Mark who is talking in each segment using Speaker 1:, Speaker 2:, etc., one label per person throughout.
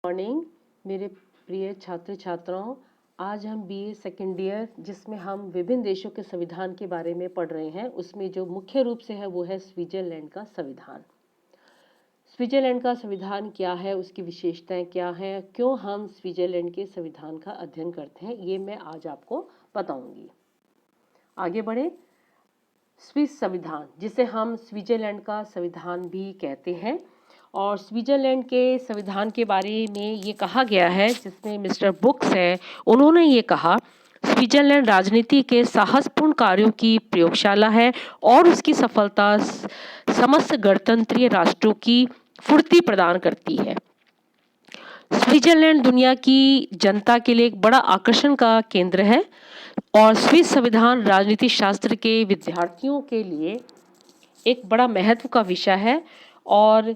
Speaker 1: Morning मेरे प्रिय छात्र छात्राओं। आज हम बीए सेकेंड ईयर जिसमें हम विभिन्न देशों के संविधान के बारे में पढ़ रहे हैं, उसमें जो मुख्य रूप से है वो है स्विट्जरलैंड का संविधान। स्विट्जरलैंड का संविधान क्या है, उसकी विशेषताएं क्या हैं, क्यों हम स्विट्जरलैंड के संविधान का अध्ययन करते हैं, ये मैं आज आपको बताऊंगी। आगे बढ़े। स्विस संविधान, जिसे हम स्विट्जरलैंड का संविधान भी कहते हैं, और स्विट्जरलैंड के संविधान के बारे में ये कहा गया है, जिसमें मिस्टर बुक्स है, उन्होंने ये कहा स्विट्जरलैंड राजनीति के साहसपूर्ण कार्यों की प्रयोगशाला है और उसकी सफलता समस्त गणतंत्रीय राष्ट्रों की फुर्ती प्रदान करती है। स्विट्जरलैंड दुनिया की जनता के लिए एक बड़ा आकर्षण का केंद्र है और स्विस संविधान राजनीति शास्त्र के विद्यार्थियों के लिए एक बड़ा महत्व का विषय है और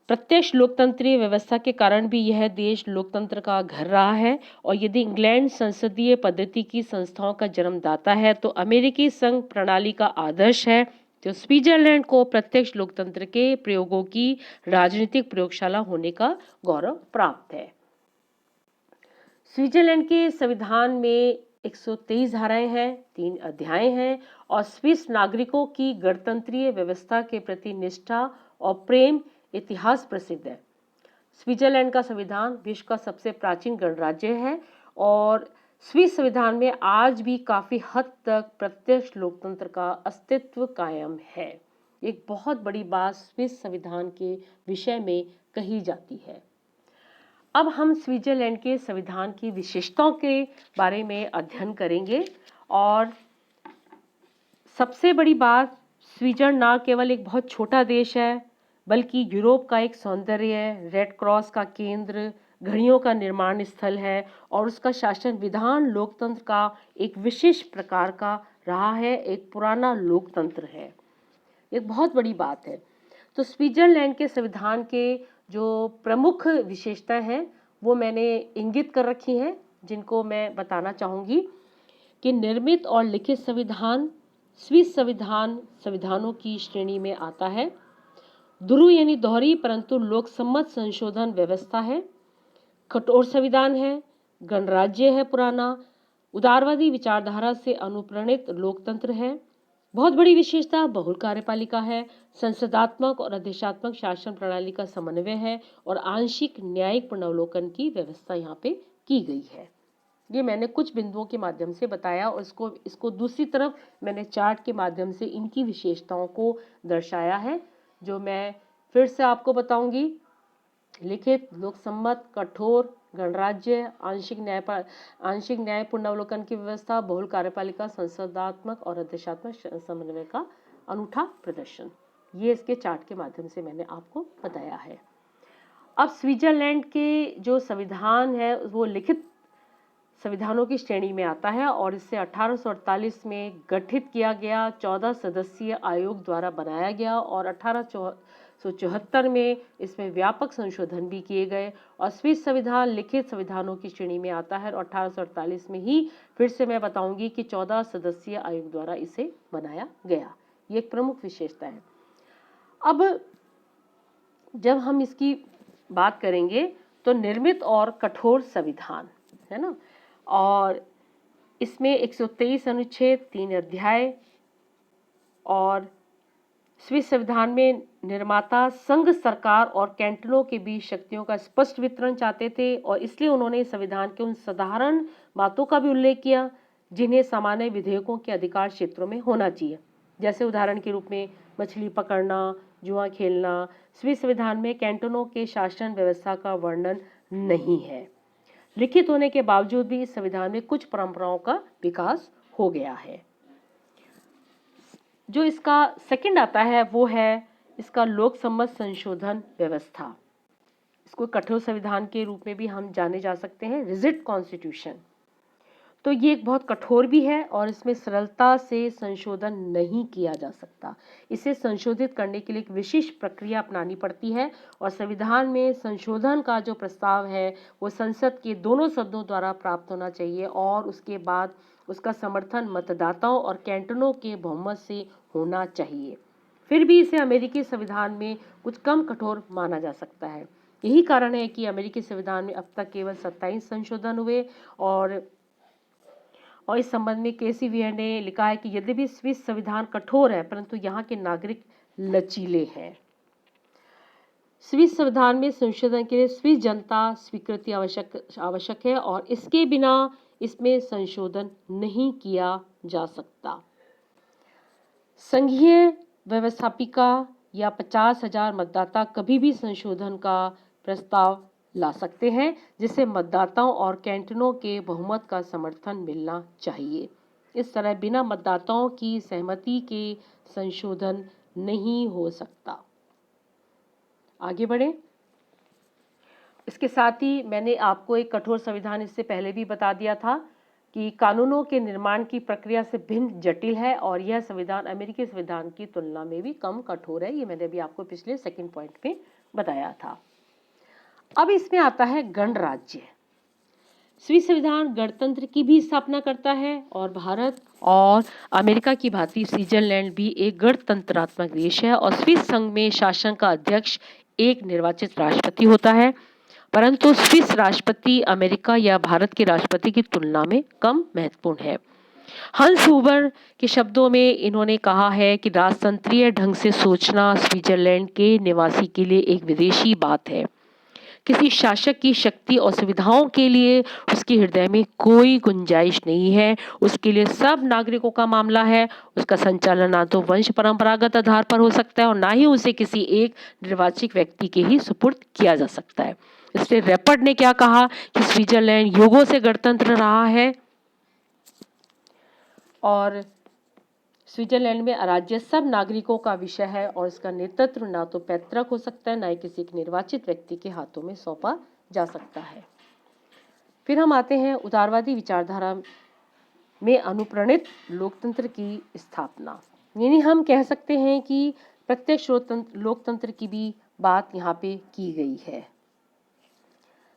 Speaker 1: प्रत्यक्ष लोकतंत्रीय व्यवस्था के कारण भी यह देश लोकतंत्र का घर रहा है। और यदि इंग्लैंड संसदीय पद्धति की संस्थाओं का जन्मदाता है तो अमेरिकी संघ प्रणाली का आदर्श है, जो स्विट्जरलैंड को प्रत्यक्ष लोकतंत्र के प्रयोगों की राजनीतिक प्रयोगशाला होने का गौरव प्राप्त है। स्विट्जरलैंड के संविधान में 123 धाराएं हैं, 3 अध्याय हैं और स्विस नागरिकों की गणतंत्रीय व्यवस्था के प्रति निष्ठा और प्रेम इतिहास प्रसिद्ध है। स्विट्जरलैंड का संविधान विश्व का सबसे प्राचीन गणराज्य है और स्विस संविधान में आज भी काफी हद तक प्रत्यक्ष लोकतंत्र का अस्तित्व कायम है। एक बहुत बड़ी बात स्विस संविधान के विषय में कही जाती है। अब हम स्विट्जरलैंड के संविधान की विशेषताओं के बारे में अध्ययन करेंगे। और सबसे बड़ी बात, स्विट्जरलैंड न केवल एक बहुत छोटा देश है बल्कि यूरोप का एक सौंदर्य है, रेड क्रॉस का केंद्र, घड़ियों का निर्माण स्थल है और उसका शासन विधान लोकतंत्र का एक विशेष प्रकार का रहा है, एक पुराना लोकतंत्र है। एक बहुत बड़ी बात है। तो स्विट्जरलैंड के संविधान के जो प्रमुख विशेषताएं हैं वो मैंने इंगित कर रखी हैं, जिनको मैं बताना चाहूँगी कि निर्मित और लिखित संविधान स्विस संविधानों की श्रेणी में आता है। ध्रुव यानी दोहरी परंतु लोकसम्मत संशोधन व्यवस्था है, कठोर संविधान है, गणराज्य है पुराना, उदारवादी विचारधारा से अनुप्राणित लोकतंत्र है। बहुत बड़ी विशेषता बहुल कार्यपालिका है, संसदात्मक और आदेशात्मक शासन प्रणाली का समन्वय है और आंशिक न्यायिक पुनर्वलोकन की व्यवस्था यहाँ पे की गई है। ये मैंने कुछ बिंदुओं के माध्यम से बताया और इसको दूसरी तरफ मैंने चार्ट के माध्यम से इनकी विशेषताओं को दर्शाया है, जो मैं फिर से आपको बताऊंगी। लिखित, लोकसम्मत, कठोर, गणराज्य, आंशिक न्याय पुनर्वलोकन की व्यवस्था, बहुल कार्यपालिका, संसदात्मक और आदेशात्मक समन्वय का अनूठा प्रदर्शन, ये इसके चार्ट के माध्यम से मैंने आपको बताया है। अब स्विट्जरलैंड के जो संविधान है वो लिखित संविधानों की श्रेणी में आता है और इसे 1848 में गठित किया गया, 14 सदस्यीय आयोग द्वारा बनाया गया और 1874 में इसमें व्यापक संशोधन भी किए गए। और स्विस संविधान लिखित संविधानों की श्रेणी में आता है और 1848 में ही फिर से मैं बताऊंगी कि 14 सदस्यीय आयोग द्वारा इसे बनाया गया। ये एक प्रमुख विशेषता है। अब जब हम इसकी बात करेंगे तो निर्मित और कठोर संविधान है ना, और इसमें 123 अनुच्छेद, 3 अध्याय और स्विस संविधान में निर्माता संघ सरकार और कैंटनों के बीच शक्तियों का स्पष्ट वितरण चाहते थे और इसलिए उन्होंने संविधान के उन साधारण बातों का भी उल्लेख किया जिन्हें सामान्य विधेयकों के अधिकार क्षेत्रों में होना चाहिए। जैसे उदाहरण के रूप में मछली पकड़ना, जुआ खेलना। स्विस संविधान में कैंटनों के शासन व्यवस्था का वर्णन नहीं है। लिखित होने के बावजूद भी इस संविधान में कुछ परंपराओं का विकास हो गया है। जो इसका सेकंड आता है वो है इसका लोकसम्मत संशोधन व्यवस्था। इसको कठोर संविधान के रूप में भी हम जाने जा सकते हैं, रिजिड कॉन्स्टिट्यूशन। तो ये एक बहुत कठोर भी है और इसमें सरलता से संशोधन नहीं किया जा सकता। इसे संशोधित करने के लिए एक विशेष प्रक्रिया अपनानी पड़ती है और संविधान में संशोधन का जो प्रस्ताव है वो संसद के दोनों सदनों द्वारा प्राप्त होना चाहिए और उसके बाद उसका समर्थन मतदाताओं और कैंटनों के बहुमत से होना चाहिए। फिर भी इसे अमेरिकी संविधान में कुछ कम कठोर माना जा सकता है। यही कारण है कि अमेरिकी संविधान में अब तक केवल 27 संशोधन हुए और इस संबंध में केसी वियर ने लिखा है कि यद्यपि स्विस संविधान कठोर है परंतु यहाँ के नागरिक लचीले हैं। स्विस संविधान में संशोधन के लिए स्विस जनता स्वीकृति आवश्यक है और इसके बिना इसमें संशोधन नहीं किया जा सकता। संघीय व्यवस्थापिका या 50,000 मतदाता कभी भी संशोधन का प्रस्ताव ला सकते हैं जिसे मतदाताओं और कैंटनों के बहुमत का समर्थन मिलना चाहिए। इस तरह बिना मतदाताओं की सहमति के संशोधन नहीं हो सकता। आगे बढ़े। इसके साथ ही मैंने आपको एक कठोर संविधान इससे पहले भी बता दिया था कि कानूनों के निर्माण की प्रक्रिया से भिन्न जटिल है और यह संविधान अमेरिकी संविधान की तुलना में भी कम कठोर है। ये मैंने अभी आपको पिछले सेकंड पॉइंट में बताया था। अब इसमें आता है गणराज्य। स्विस संविधान गणतंत्र की भी स्थापना करता है और भारत और अमेरिका की भांति स्विट्जरलैंड भी एक गणतंत्रात्मक देश है और स्विस संघ में शासन का अध्यक्ष एक निर्वाचित राष्ट्रपति होता है, परंतु स्विस राष्ट्रपति अमेरिका या भारत के राष्ट्रपति की तुलना में कम महत्वपूर्ण है। हंस हुबर के शब्दों में इन्होंने कहा है कि राजतंत्रीय ढंग से सोचना स्विट्जरलैंड के निवासी के लिए एक विदेशी बात है। किसी शासक की शक्ति और सुविधाओं के लिए उसके हृदय में कोई गुंजाइश नहीं है। उसके लिए सब नागरिकों का मामला है। उसका संचालन ना तो वंश परंपरागत आधार पर हो सकता है और ना ही उसे किसी एक निर्वाचित व्यक्ति के ही सुपुर्द किया जा सकता है। इसलिए रेपर्ड ने क्या कहा कि स्विट्जरलैंड युगों से गणतंत्र रहा है और स्विट्जरलैंड में राज्य सब नागरिकों का विषय है और इसका नेतृत्व ना तो पैतृक हो सकता है ना ही किसी एक निर्वाचित व्यक्ति के हाथों में सौंपा जा सकता है। फिर हम आते हैं उदारवादी विचारधारा में अनुप्राणित लोकतंत्र की स्थापना। यानी हम कह सकते हैं कि प्रत्यक्ष लोकतंत्र की भी बात यहाँ पे की गई है।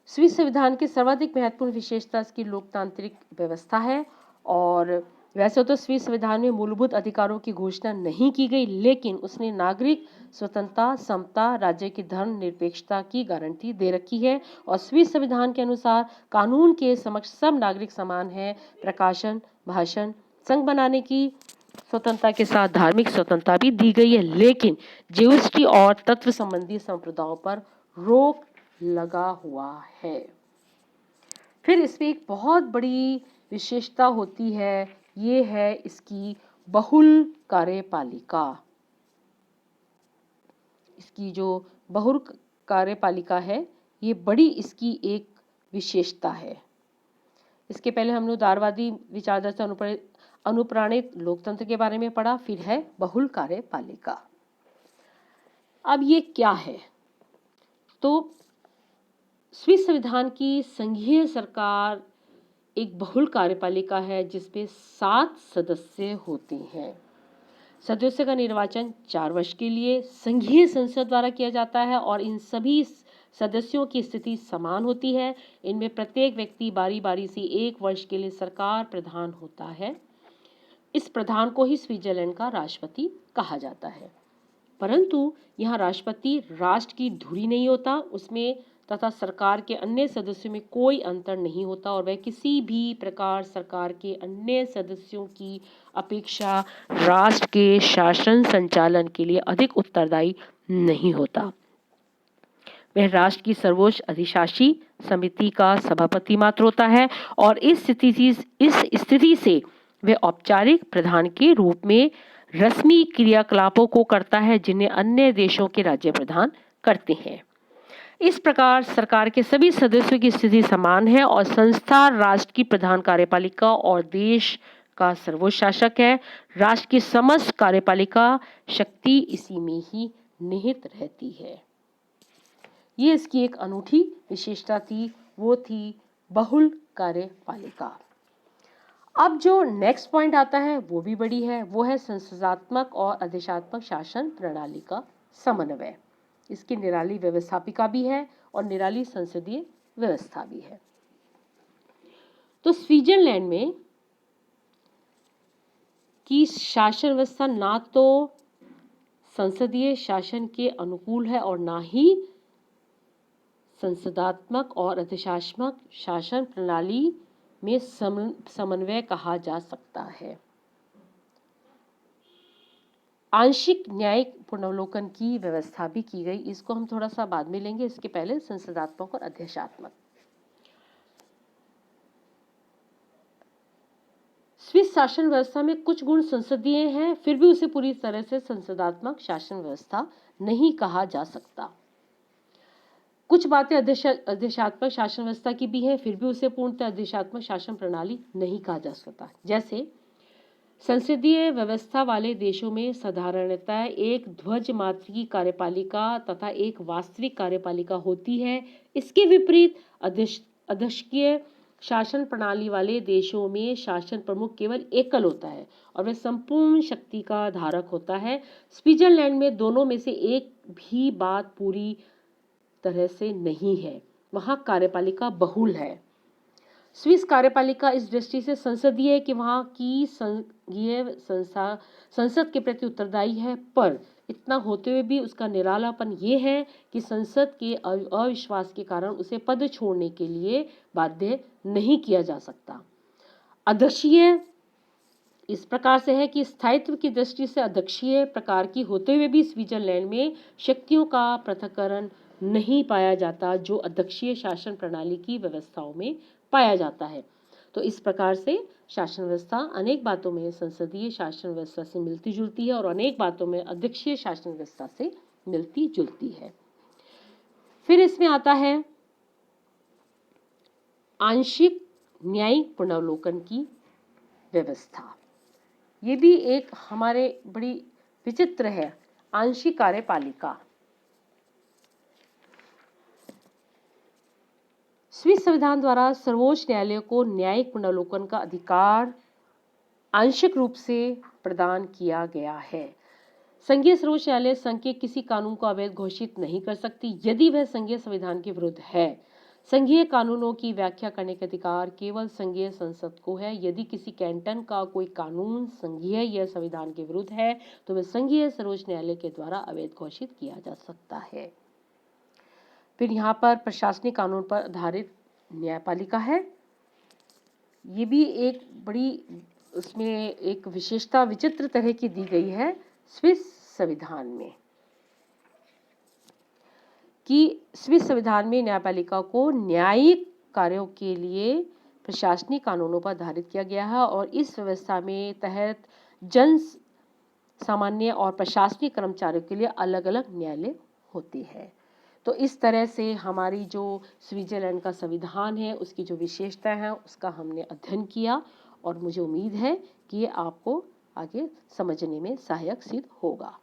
Speaker 1: स्विस संविधान की सर्वाधिक महत्वपूर्ण विशेषता इसकी लोकतांत्रिक व्यवस्था है और वैसे तो स्विस संविधान में मूलभूत अधिकारों की घोषणा नहीं की गई, लेकिन उसने नागरिक स्वतंत्रता, समता, राज्य की धर्म निरपेक्षता की गारंटी दे रखी है और स्विस संविधान के अनुसार कानून के समक्ष सब नागरिक समान हैं। प्रकाशन, भाषण, संघ बनाने की स्वतंत्रता के साथ धार्मिक स्वतंत्रता भी दी गई है, लेकिन ज्यूइस्टी और तत्व संबंधी संप्रदायों पर रोक लगा हुआ है। फिर इसमें एक बहुत बड़ी विशेषता होती है, ये है इसकी बहुल कार्यपालिका। इसकी जो बहुल कार्यपालिका है ये बड़ी इसकी एक विशेषता है। इसके पहले हमने उदारवादी विचारधारा से अनुप्राणित लोकतंत्र के बारे में पढ़ा, फिर है बहुल कार्यपालिका। अब ये क्या है? तो स्विस संविधान की संघीय सरकार एक बहुल कार्यपालिका है जिसमें 7 सदस्य होते हैं। सदस्यों का निर्वाचन 4 वर्ष के लिए संघीय संसद द्वारा किया जाता है और इन सभी सदस्यों की स्थिति समान होती है। इनमें प्रत्येक व्यक्ति बारी बारी से 1 वर्ष के लिए सरकार प्रधान होता है। इस प्रधान को ही स्विट्जरलैंड का राष्ट्रपति कहा जाता है, परंतु यहाँ राष्ट्रपति राष्ट्र की धुरी नहीं होता, उसमें तथा सरकार के अन्य सदस्यों में कोई अंतर नहीं होता और वह किसी भी प्रकार सरकार के अन्य सदस्यों की अपेक्षा राष्ट्र के शासन संचालन के लिए अधिक उत्तरदायी नहीं होता। वह राष्ट्र की सर्वोच्च अधिशासी समिति का सभापति मात्र होता है और इस स्थिति से वह औपचारिक प्रधान के रूप में रस्मी क्रियाकलापों को करता है जिन्हें अन्य देशों के राज्य प्रधान करते हैं। इस प्रकार सरकार के सभी सदस्यों की स्थिति समान है और संस्था राष्ट्र की प्रधान कार्यपालिका और देश का सर्वोच्च शासक है। राष्ट्र की समस्त कार्यपालिका शक्ति इसी में ही निहित रहती है। ये इसकी एक अनूठी विशेषता थी, वो थी बहुल कार्यपालिका। अब जो नेक्स्ट पॉइंट आता है वो भी बड़ी है, वो है संसदात्मक और आदेशात्मक शासन प्रणाली का समन्वय। इसकी निराली व्यवस्थापिका भी है और निराली संसदीय व्यवस्था भी है। तो स्विट्जरलैंड में की शासन व्यवस्था ना तो संसदीय शासन के अनुकूल है और ना ही संसदात्मक और अधिशासनात्मक शासन प्रणाली में समन्वय कहा जा सकता है। आंशिक न्यायिक पुनर्वलोकन की व्यवस्था भी की गई, इसको हम थोड़ा सा बाद में लेंगे, इसके पहले संसदात्मक और अध्यक्षात्मक। स्विस शासन व्यवस्था में कुछ गुण संसदीय हैं, फिर भी उसे पूरी तरह से संसदात्मक शासन व्यवस्था नहीं कहा जा सकता। कुछ बातें अधिशात्मक शासन व्यवस्था की भी हैं, फिर भी उसे पूर्णतः अधिशात्मक शासन प्रणाली नहीं कहा जा सकता। जैसे संसदीय व्यवस्था वाले देशों में साधारणतः एक ध्वज मात्र की कार्यपालिका तथा एक वास्तविक कार्यपालिका होती है। इसके विपरीत अध्यक्षीय शासन प्रणाली वाले देशों में शासन प्रमुख केवल एकल होता है और वह संपूर्ण शक्ति का धारक होता है। स्विट्जरलैंड में दोनों में से एक भी बात पूरी तरह से नहीं है, वहां कार्यपालिका बहुल है। स्विस कार्यपालिका इस दृष्टि से संसदीय है कि वहां की संघीय संसद के प्रति उत्तरदायी है, पर इतना होते हुए भी उसका निरालापन ये है कि संसद के अविश्वास के कारण उसे पद छोड़ने के लिए बाध्य नहीं किया जा सकता। अध्यक्षीय इस प्रकार से है कि स्थायित्व की दृष्टि से अध्यक्षीय प्रकार की होते हुए भी स्विट्जरलैंड में शक्तियों का पृथक्करण नहीं पाया जाता, जो अध्यक्षीय शासन प्रणाली की व्यवस्थाओं में पाया जाता है। तो इस प्रकार से शासन व्यवस्था अनेक बातों में संसदीय शासन व्यवस्था से मिलती जुलती है और अनेक बातों में अध्यक्षीय शासन व्यवस्था से मिलती जुलती है। फिर इसमें आता है आंशिक न्यायिक पुनर्वलोकन की व्यवस्था। ये भी एक हमारे बड़ी विचित्र है। आंशिक कार्यपालिका स्विस संविधान द्वारा सर्वोच्च न्यायालय को न्यायिक पुनर्वलोकन का अधिकार आंशिक रूप से प्रदान किया गया है। संघीय सर्वोच्च न्यायालय संघ के किसी कानून को अवैध घोषित नहीं कर सकती यदि वह संघीय संविधान के विरुद्ध है। संघीय कानूनों की व्याख्या करने का अधिकार केवल संघीय संसद को है। यदि किसी कैंटन का कोई कानून संघीय या संविधान के विरुद्ध है तो वह संघीय सर्वोच्च न्यायालय के द्वारा अवैध घोषित किया जा सकता है। फिर यहाँ पर प्रशासनिक कानून पर आधारित न्यायपालिका है। ये भी एक बड़ी उसमें एक विशेषता विचित्र तरह की दी गई है स्विस संविधान में, कि स्विस संविधान में न्यायपालिका को न्यायिक कार्यों के लिए प्रशासनिक कानूनों पर आधारित किया गया है और इस व्यवस्था में तहत जन सामान्य और प्रशासनिक कर्मचारियों के लिए अलग अलग न्यायालय होते हैं। तो इस तरह से हमारी जो स्विट्जरलैंड का संविधान है उसकी जो विशेषता है उसका हमने अध्ययन किया और मुझे उम्मीद है कि ये आपको आगे समझने में सहायक सिद्ध होगा।